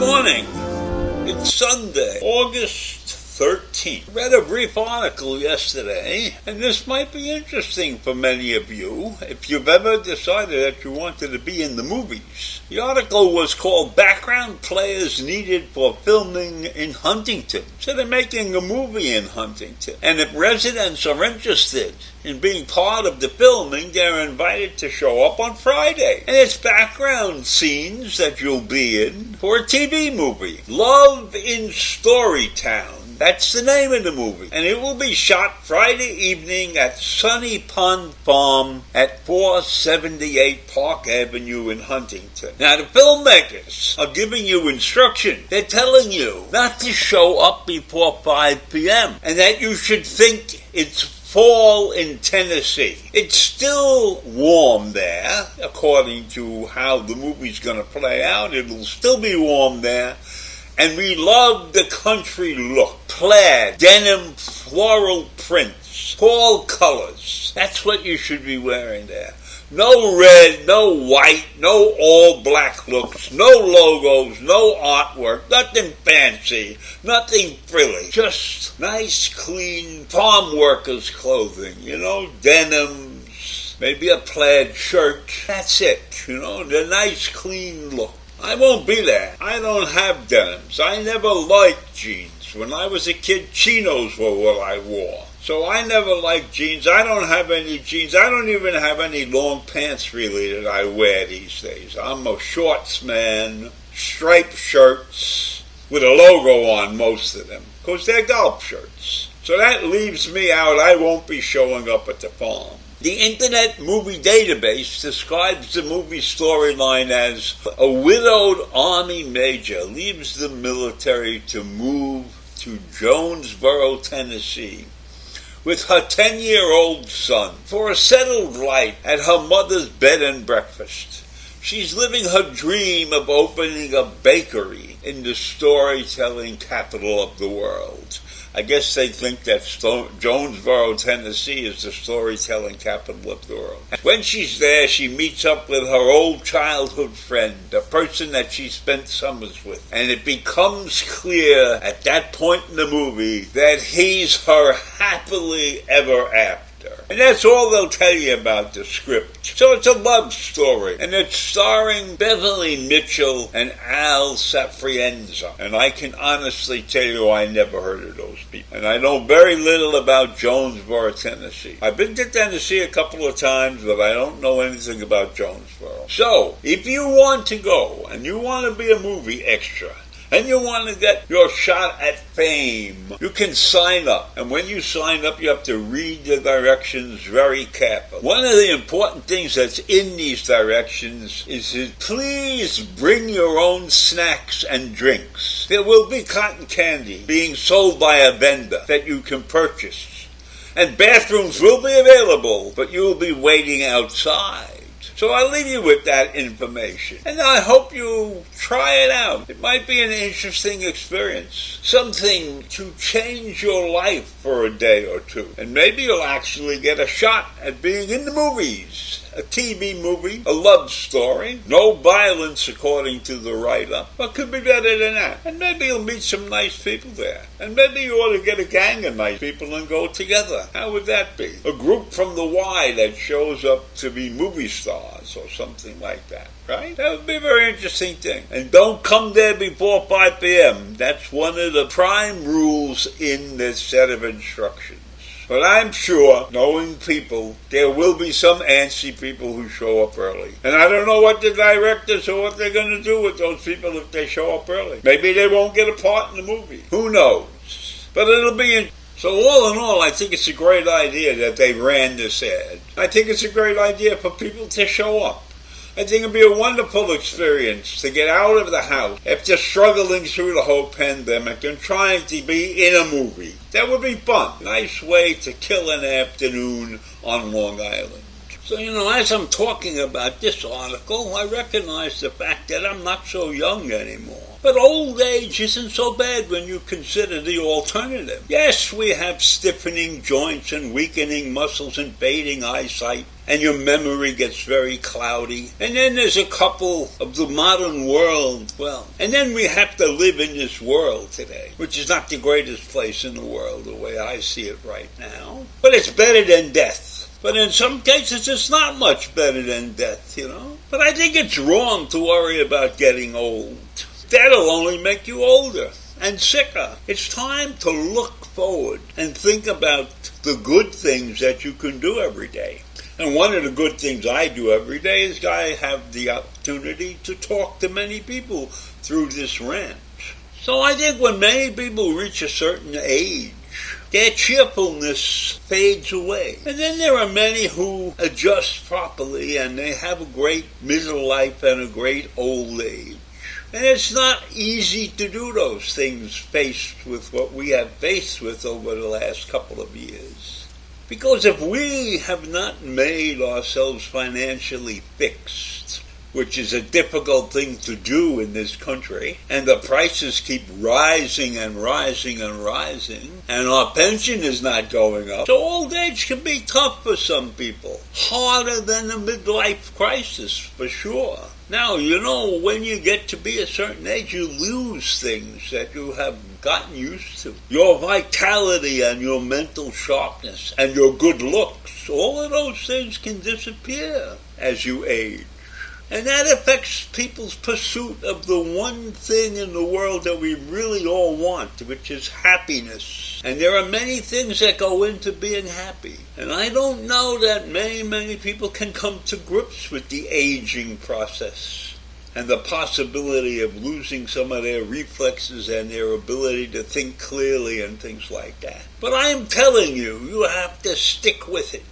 morning. It's Sunday, August 13th. I read a brief article yesterday, and this might be interesting for many of you if you've ever decided that you wanted to be in the movies. The article was called Background Players Needed for Filming in Huntington. So they're making a movie in Huntington, and if residents are interested in being part of the filming, they're invited to show up on Friday. And it's background scenes that you'll be in for a TV movie. Love in Storytown. That's the name of the movie. And it will be shot Friday evening at Sunny Pond Farm at 478 Park Avenue in Huntington. Now, the filmmakers are giving you instruction. They're telling you not to show up before 5 p.m. and that you should think it's fall in Tennessee. It's still warm there, according to how the movie's going to play out. It'll still be warm there. And we love the country look. Plaid, denim, floral prints, fall colors. That's what you should be wearing there. No red, no white, no all black looks, no logos, no artwork, nothing fancy, nothing frilly. Just nice, clean farm workers' clothing, denims, maybe a plaid shirt. That's it, the nice, clean look. I won't be there. I don't have denims. I never liked jeans. When I was a kid, chinos were what I wore. So I never liked jeans. I don't have any jeans. I don't even have any long pants, really, that I wear these days. I'm a shorts man, striped shirts, with a logo on most of them, because they're golf shirts. So that leaves me out. I won't be showing up at the farm. The Internet Movie Database describes the movie storyline as a widowed Army major leaves the military to move to Jonesboro, Tennessee, with her 10-year-old son for a settled life at her mother's bed and breakfast. She's living her dream of opening a bakery in the storytelling capital of the world. I guess they think that Jonesboro, Tennessee is the storytelling capital of the world. When she's there, she meets up with her old childhood friend, a person that she spent summers with. And it becomes clear at that point in the movie that he's her happily ever after. And that's all they'll tell you about the script. So it's a love story. And it's starring Beverly Mitchell and Al Safrienza. And I can honestly tell you I never heard of those people. And I know very little about Jonesboro, Tennessee. I've been to Tennessee a couple of times, but I don't know anything about Jonesboro. So, if you want to go and you want to be a movie extra, and you want to get your shot at fame, you can sign up. And when you sign up, you have to read the directions very carefully. One of the important things that's in these directions is to please bring your own snacks and drinks. There will be cotton candy being sold by a vendor that you can purchase. And bathrooms will be available, but you will be waiting outside. So I'll leave you with that information. And I hope you try it out. It might be an interesting experience. Something to change your life for a day or two. And maybe you'll actually get a shot at being in the movies. A TV movie, a love story, no violence according to the write-up. What could be better than that? And maybe you'll meet some nice people there. And maybe you ought to get a gang of nice people and go together. How would that be? A group from the Y that shows up to be movie stars or something like that, right? That would be a very interesting thing. And don't come there before 5 p.m. That's one of the prime rules in this set of instructions. But I'm sure, knowing people, there will be some antsy people who show up early. And I don't know what the directors or what they're going to do with those people if they show up early. Maybe they won't get a part in the movie. Who knows? But it'll be So all in all, I think it's a great idea that they ran this ad. I think it's a great idea for people to show up. I think it'd be a wonderful experience to get out of the house after struggling through the whole pandemic and trying to be in a movie. That would be fun. Nice way to kill an afternoon on Long Island. So, as I'm talking about this article, I recognize the fact that I'm not so young anymore. But old age isn't so bad when you consider the alternative. Yes, we have stiffening joints and weakening muscles and fading eyesight, and your memory gets very cloudy. And then there's a couple of the modern world, and then we have to live in this world today, which is not the greatest place in the world the way I see it right now. But it's better than death. But in some cases, it's not much better than death, But I think it's wrong to worry about getting old. That'll only make you older and sicker. It's time to look forward and think about the good things that you can do every day. And one of the good things I do every day is I have the opportunity to talk to many people through this ranch. So I think when many people reach a certain age, their cheerfulness fades away. And then there are many who adjust properly and they have a great middle life and a great old age. And it's not easy to do those things faced with what we have faced with over the last couple of years. Because if we have not made ourselves financially fixed, which is a difficult thing to do in this country, and the prices keep rising and rising and rising, and our pension is not going up, so old age can be tough for some people. Harder than a midlife crisis, for sure. Now, when you get to be a certain age, you lose things that you have gotten used to. Your vitality and your mental sharpness and your good looks, all of those things can disappear as you age. And that affects people's pursuit of the one thing in the world that we really all want, which is happiness. And there are many things that go into being happy. And I don't know that many people can come to grips with the aging process and the possibility of losing some of their reflexes and their ability to think clearly and things like that. But I am telling you, you have to stick with it.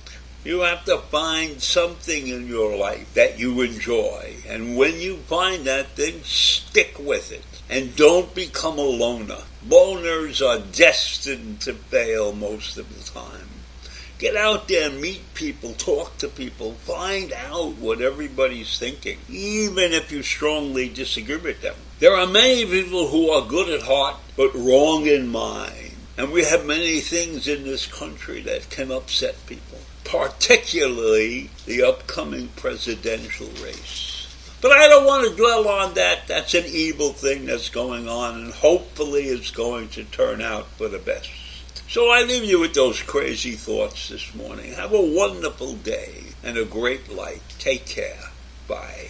You have to find something in your life that you enjoy. And when you find that thing, stick with it. And don't become a loner. Loners are destined to fail most of the time. Get out there, meet people, talk to people, find out what everybody's thinking, even if you strongly disagree with them. There are many people who are good at heart, but wrong in mind. And we have many things in this country that can upset people, particularly the upcoming presidential race. But I don't want to dwell on that. That's an evil thing that's going on, and hopefully it's going to turn out for the best. So I leave you with those crazy thoughts this morning. Have a wonderful day and a great life. Take care. Bye.